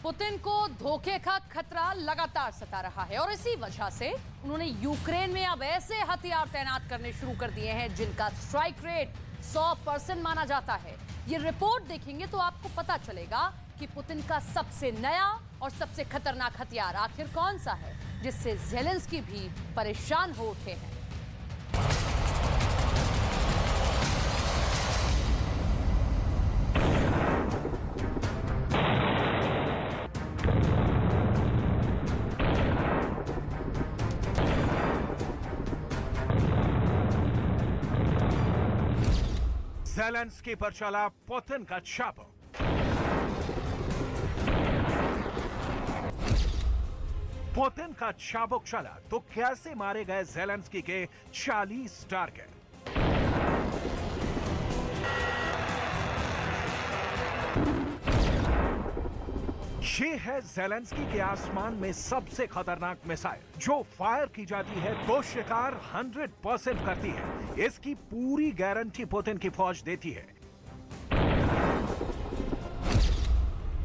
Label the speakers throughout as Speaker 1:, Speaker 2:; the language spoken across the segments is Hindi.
Speaker 1: पुतिन को धोखे का खतरा लगातार सता रहा है और इसी वजह से उन्होंने यूक्रेन में अब ऐसे हथियार तैनात करने शुरू कर दिए हैं जिनका स्ट्राइक रेट 100% माना जाता है। ये रिपोर्ट देखेंगे तो आपको पता चलेगा कि पुतिन का सबसे नया और सबसे खतरनाक हथियार आखिर कौन सा है जिससे ज़ेलेंस्की भी परेशान हो उठे हैं।
Speaker 2: ज़ेलेंस्की पर चला पुतिन का चाबुक। पुतिन का चाबुक चला तो कैसे मारे गए ज़ेलेंस्की के 40 टारगेट। ये है ज़ेलेंस्की के आसमान में सबसे खतरनाक मिसाइल जो फायर की जाती है तो शिकार 100% करती है। इसकी पूरी गारंटी पुतिन की फौज देती है।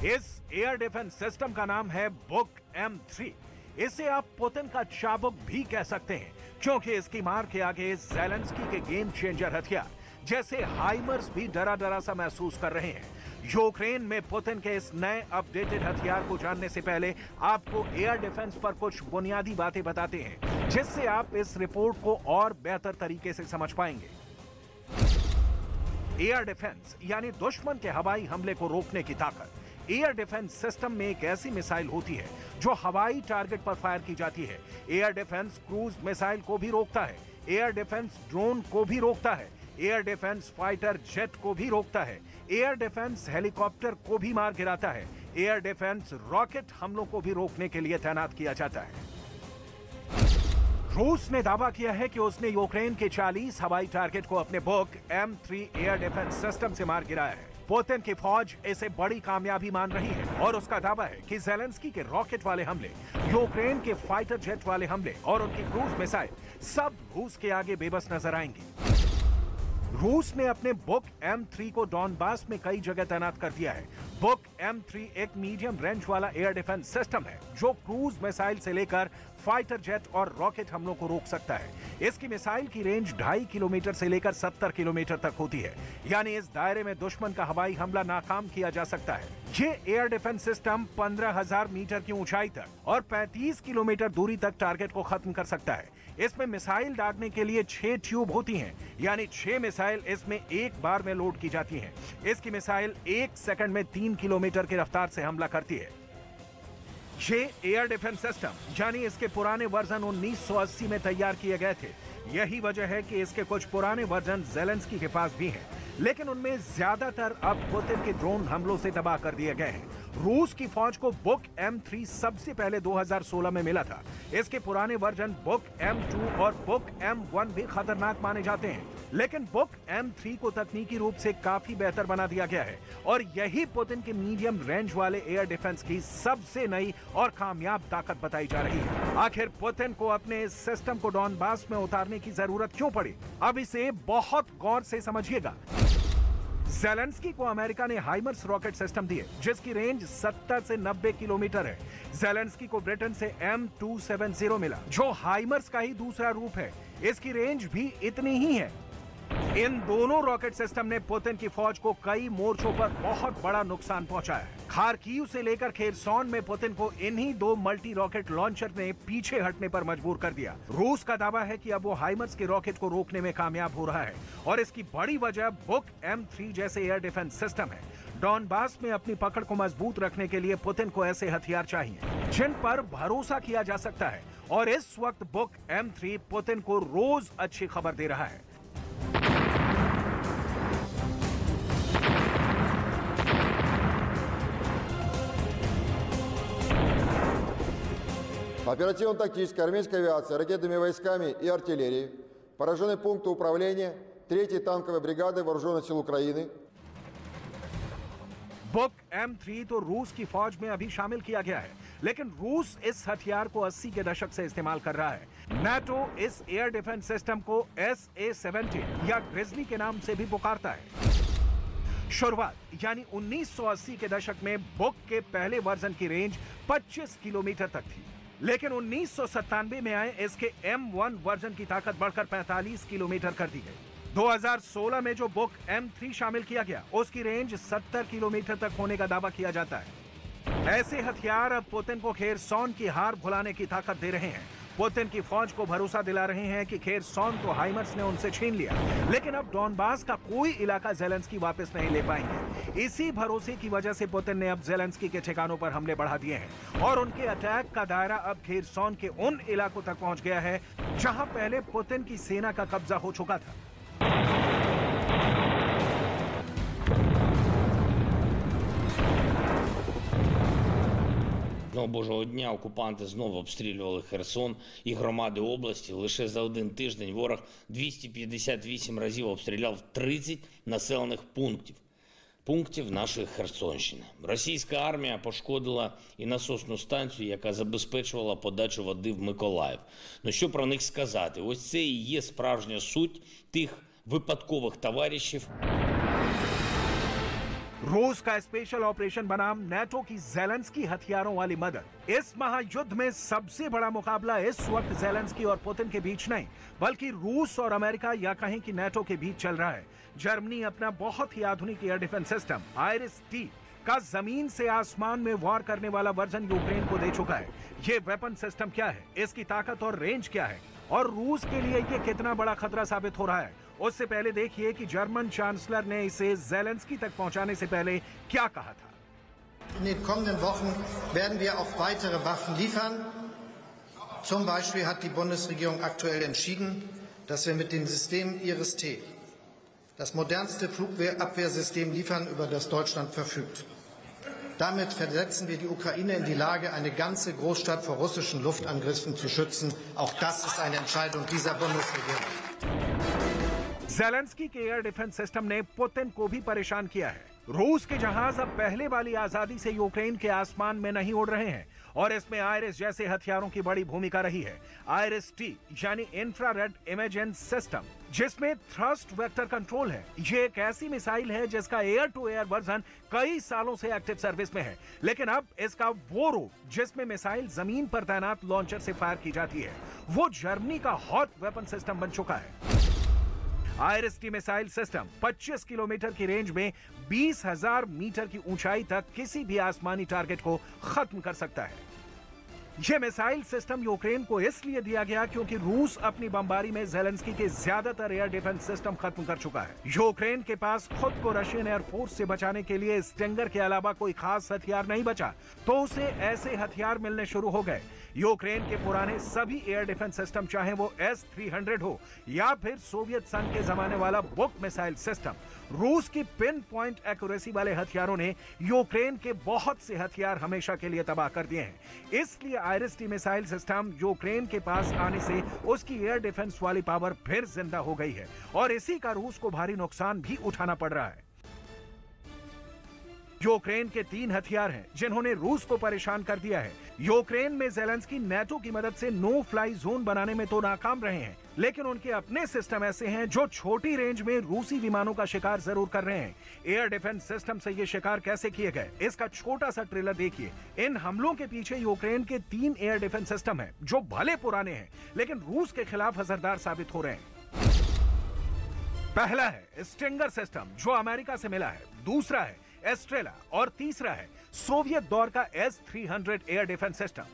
Speaker 2: इस एयर डिफेंस सिस्टम का नाम है बुक M3। इसे आप पुतिन का चाबुक भी कह सकते हैं क्योंकि इसकी मार के आगे ज़ेलेंस्की के गेम चेंजर हथियार जैसे हाइमर्स भी डरा डरा सा महसूस कर रहे हैं। यूक्रेन में पुतिन के इस नए अपडेटेड हथियार को जानने से पहले आपको एयर डिफेंस पर कुछ बुनियादी बातें बताते हैं जिससे आप इस रिपोर्ट को और बेहतर तरीके से समझ पाएंगे। एयर डिफेंस यानी दुश्मन के हवाई हमले को रोकने की ताकत। एयर डिफेंस सिस्टम में एक ऐसी मिसाइल होती है जो हवाई टारगेट पर फायर की जाती है। एयर डिफेंस क्रूज मिसाइल को भी रोकता है, एयर डिफेंस ड्रोन को भी रोकता है, एयर डिफेंस फाइटर जेट को भी रोकता है, एयर डिफेंस हेलीकॉप्टर को भी मार गिराता है, एयर डिफेंस रॉकेट हमलों को भी रोकने के लिए तैनात किया जाता है। रूस ने दावा किया है कि उसने यूक्रेन के 40 हवाई टारगेट को अपने book M3 air defence system से मार गिराया है। पुतिन की फौज इसे बड़ी कामयाबी मान रही है और उसका दावा है कि ज़ेलेंस्की के रॉकेट वाले हमले, यूक्रेन के फाइटर जेट वाले हमले और उनकी क्रूज मिसाइल सब रूस के आगे बेबस नजर आएंगी। रूस ने अपने बुक M3 को डॉनबास में कई जगह तैनात कर दिया है। बुक M3 एक मीडियम रेंज वाला एयर डिफेंस सिस्टम है जो क्रूज मिसाइल से लेकर फाइटर जेट और रॉकेट हमलों को रोक सकता है। इसकी मिसाइल की रेंज 2.5 किलोमीटर से लेकर 70 किलोमीटर तक होती है, यानी इस दायरे में दुश्मन का हवाई हमला नाकाम किया जा सकता है। ये एयर डिफेंस सिस्टम 15,000 मीटर की ऊंचाई तक और 35 किलोमीटर दूरी तक टारगेट को खत्म कर सकता है। इसमें मिसाइल दागने के लिए 6 ट्यूब होती हैं, यानी 6 मिसाइल इसमें एक बार में लोड की जाती हैं। इसकी मिसाइल 1 सेकंड में 3 किलोमीटर की रफ्तार से हमला करती है। ये एयर डिफेंस सिस्टम यानी इसके पुराने वर्जन 1980 में तैयार किए गए थे। यही वजह है कि इसके कुछ पुराने वर्जन ज़ेलेंस्की के पास भी हैं, लेकिन उनमें ज्यादातर अब पुतिन के ड्रोन हमलों से तबाह कर दिए गए हैं। रूस की फौज को बुक M3 सबसे पहले 2016 में मिला था। इसके पुराने वर्जन बुक M2 और बुक M1 भी खतरनाक माने जाते हैं, लेकिन बुक M3 को तकनीकी रूप से काफी बेहतर बना दिया गया है और यही पुतिन के मीडियम रेंज वाले एयर डिफेंस की सबसे नई और कामयाब ताकत बताई जा रही है। आखिर पुतिन को अपने इस सिस्टम को डॉनबास में उतारने की जरूरत क्यों पड़ी? अब इसे बहुत गौर से समझिएगा। ज़ेलेंस्की को अमेरिका ने हाइमर्स रॉकेट सिस्टम दिए जिसकी रेंज 70 से 90 किलोमीटर है। ज़ेलेंस्की को ब्रिटेन से M270 मिला जो हाइमर्स का ही दूसरा रूप है। इसकी रेंज भी इतनी ही है। इन दोनों रॉकेट सिस्टम ने पुतिन की फौज को कई मोर्चों पर बहुत बड़ा नुकसान पहुंचाया है। खार्किव से लेकर खेरसॉन में पुतिन को इन्हीं 2 मल्टी रॉकेट लॉन्चर ने पीछे हटने पर मजबूर कर दिया। रूस का दावा है कि अब वो हाइमर्स के रॉकेट को रोकने में कामयाब हो रहा है और इसकी बड़ी वजह बुक M3 जैसे एयर डिफेंस सिस्टम है। डॉनबास में अपनी पकड़ को मजबूत रखने के लिए पुतिन को ऐसे हथियार चाहिए जिन पर भरोसा किया जा सकता है और इस वक्त बुक M3 पुतिन को रोज अच्छी खबर दे रहा है।
Speaker 3: Оперативно-тактическая армейская авиация ракетными войсками и артиллерией, поражены пункты управления 3-й танковой бригады Вооруженных сил Украины।
Speaker 2: बुक M3 तो रूस की फौज में अभी शामिल किया गया है, लेकिन रूस इस हथियार को 80 के दशक से इस्तेमाल कर रहा है। नाटो इस एयर डिफेंस सिस्टम को SA-70 या ग्रिजली के नाम से भी पुकारता है। शुरुआत यानी 1980 के दशक में बुक के पहले वर्जन की रेंज 25 किलोमीटर तक थी, लेकिन 1997 में आए इसके M1 वर्जन की ताकत बढ़कर 45 किलोमीटर कर दी गई। 2016 में जो बुक M3 शामिल किया गया, उसकी रेंज 70 किलोमीटर तक होने का दावा किया जाता है। ऐसे हथियार अब पुतिन को खेरसॉन की हार भुलाने की ताकत दे रहे हैं। पुतिन की फौज को भरोसा दिला रहे हैं कि खेरसॉन तो हाइमर्स ने उनसे छीन लिया, लेकिन अब डॉनबास का कोई इलाका ज़ेलेंस्की वापस नहीं ले पाएंगे। इसी भरोसे की वजह से पुतिन ने अब ज़ेलेंस्की के ठिकानों पर हमले बढ़ा दिए हैं और उनके अटैक का दायरा अब खेरसॉन के उन इलाकों तक पहुंच गया है जहां पहले पुतिन की सेना का कब्जा हो चुका था।
Speaker 4: Одного божого дня окупанти знову обстрілювали Херсон і громади області. Лише за один тиждень ворог 258 разів обстріляв 30 населених пунктів нашої Херсонщини. Російська армія пошкодила і насосну станцію, яка забезпечувала подачу води в Миколаїв. Ну що про них сказати? Ось це і є справжня суть тих випадкових товаришів.
Speaker 2: रूस का स्पेशल ऑपरेशन बनाम नेटो की ज़ेलेंस्की हथियारों वाली मदद। इस महायुद्ध में सबसे बड़ा मुकाबला इस वक्त ज़ेलेंस्की और पुतिन के बीच नहीं, बल्कि रूस और अमेरिका या कहें कि नेटो के बीच चल रहा है। जर्मनी अपना बहुत ही आधुनिक एयर डिफेंस सिस्टम IRIS-T का जमीन से आसमान में वार करने वाला वर्जन यूक्रेन को दे चुका है। ये वेपन सिस्टम क्या है, इसकी ताकत और रेंज क्या है, और रूस के लिए ये कितना बड़ा खतरा साबित हो रहा है, उससे पहले देखिए कि जर्मन चांसलर ने इसे ज़ेलेंस्की तक पहुंचाने से पहले क्या कहा था।
Speaker 5: In den kommenden Wochen werden wir auch weitere Waffen liefern. Zum Beispiel hat die Bundesregierung aktuell entschieden, dass wir mit dem System IRIS-T das modernste Flugabwehrsystem liefern, über das Deutschland verfügt. Damit versetzen wir die Ukraine in die Lage, eine ganze Großstadt vor russischen Luftangriffen zu schützen. Auch das ist eine Entscheidung dieser Bundesregierung.
Speaker 2: Zelensky के एयर डिफेंस सिस्टम ने पुतिन को भी परेशान किया है। रूस के जहाज अब पहले वाली आजादी से यूक्रेन के आसमान में नहीं उड़ रहे हैं और इसमें आइरिस जैसे हथियारों की बड़ी भूमिका रही है। IRIS-T यानी इंफ्रारेड इमेजिंग सिस्टम, जिसमें थ्रस्ट वेक्टर कंट्रोल है। ये एक ऐसी मिसाइल है जिसका एयर टू एयर वर्जन कई सालों से एक्टिव सर्विस में है, लेकिन अब इसका वो रूप जिसमें मिसाइल जमीन पर तैनात लॉन्चर से फायर की जाती है, वो जर्मनी का हॉट वेपन सिस्टम बन चुका है। IRIS-T मिसाइल सिस्टम 25 किलोमीटर की रेंज में 20,000 मीटर की ऊंचाई तक किसी भी आसमानी टारगेट को खत्म कर सकता है। यह मिसाइल सिस्टम यूक्रेन को इसलिए दिया गया क्योंकि रूस अपनी बमबारी में ज़ेलेंस्की के ज्यादातर एयर डिफेंस सिस्टम खत्म कर चुका है। यूक्रेन के पास खुद को रशियन एयरफोर्स से बचाने के लिए स्टिंगर के अलावा कोई खास हथियार नहीं बचा, तो उसे ऐसे हथियार मिलने शुरू हो गए। यूक्रेन के पुराने सभी एयर डिफेंस सिस्टम, चाहे वो S-300 हो या फिर सोवियत संघ के जमाने वाला बुक मिसाइल सिस्टम, रूस की पिन पॉइंट एक्यूरेसी वाले हथियारों ने यूक्रेन के बहुत से हथियार हमेशा के लिए तबाह कर दिए हैं। इसलिए IRIS-T मिसाइल सिस्टम यूक्रेन के पास आने से उसकी एयर डिफेंस वाली पावर फिर जिंदा हो गई है और इसी का रूस को भारी नुकसान भी उठाना पड़ रहा है। यूक्रेन के 3 हथियार हैं जिन्होंने रूस को परेशान कर दिया है। यूक्रेन में ज़ेलेंस्की नेटो की मदद से नो फ्लाई जोन बनाने में तो नाकाम रहे हैं, लेकिन उनके अपने सिस्टम ऐसे हैं जो छोटी रेंज में रूसी विमानों का शिकार जरूर कर रहे हैं। एयर डिफेंस सिस्टम से ये शिकार कैसे किए गए, इसका छोटा सा ट्रेलर देखिए। इन हमलों के पीछे यूक्रेन के 3 एयर डिफेंस सिस्टम हैं जो भले पुराने हैं, लेकिन रूस के खिलाफ असरदार साबित हो रहे हैं। पहला है स्टिंगर सिस्टम जो अमेरिका से मिला है, दूसरा है एस्ट्रेला और तीसरा है सोवियत दौर का S-300 air defence system.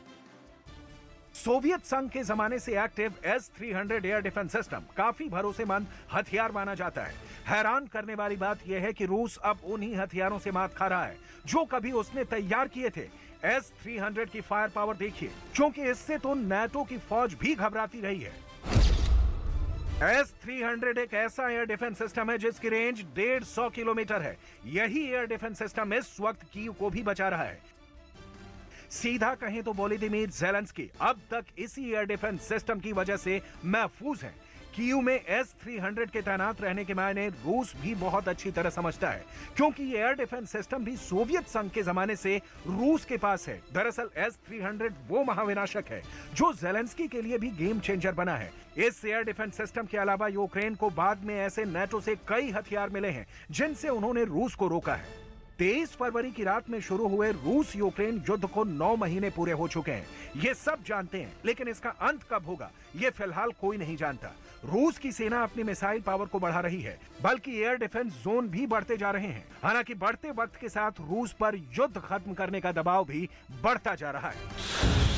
Speaker 2: Soviet संघ के जमाने से active S-300 air defence system काफी भरोसेमंद हथियार माना जाता है। हैरान करने वाली बात यह है कि रूस अब उन्हीं हथियारों से मात खा रहा है जो कभी उसने तैयार किए थे। S-300 की फायर पावर देखिए, क्योंकि इससे तो नेटो की फौज भी घबराती रही है। S-300 एक ऐसा एयर डिफेंस सिस्टम है जिसकी रेंज 150 किलोमीटर है। यही एयर डिफेंस सिस्टम इस वक्त कीव को भी बचा रहा है। सीधा कहें तो वोलोदिमीर ज़ेलेंस्की अब तक इसी एयर डिफेंस सिस्टम की वजह से महफूज हैं। कीव में S-300 के तैनात रहने के मायने रूस भी बहुत अच्छी तरह समझता है, क्योंकि ये एयर डिफेंस सिस्टम भी सोवियत संघ के जमाने से रूस के पास है। दरअसल S-300 वो महाविनाशक है जो जेलेंस्की के लिए भी गेम चेंजर बना है। इस एयर डिफेंस सिस्टम के अलावा यूक्रेन को बाद में ऐसे नेटो से कई हथियार मिले हैं जिनसे उन्होंने रूस को रोका है। 23 फरवरी की रात में शुरू हुए रूस यूक्रेन युद्ध को 9 महीने पूरे हो चुके हैं। ये सब जानते हैं, लेकिन इसका अंत कब होगा ये फिलहाल कोई नहीं जानता। रूस की सेना अपनी मिसाइल पावर को बढ़ा रही है, बल्कि एयर डिफेंस जोन भी बढ़ते जा रहे हैं। हालांकि बढ़ते वक्त के साथ रूस पर युद्ध खत्म करने का दबाव भी बढ़ता जा रहा है।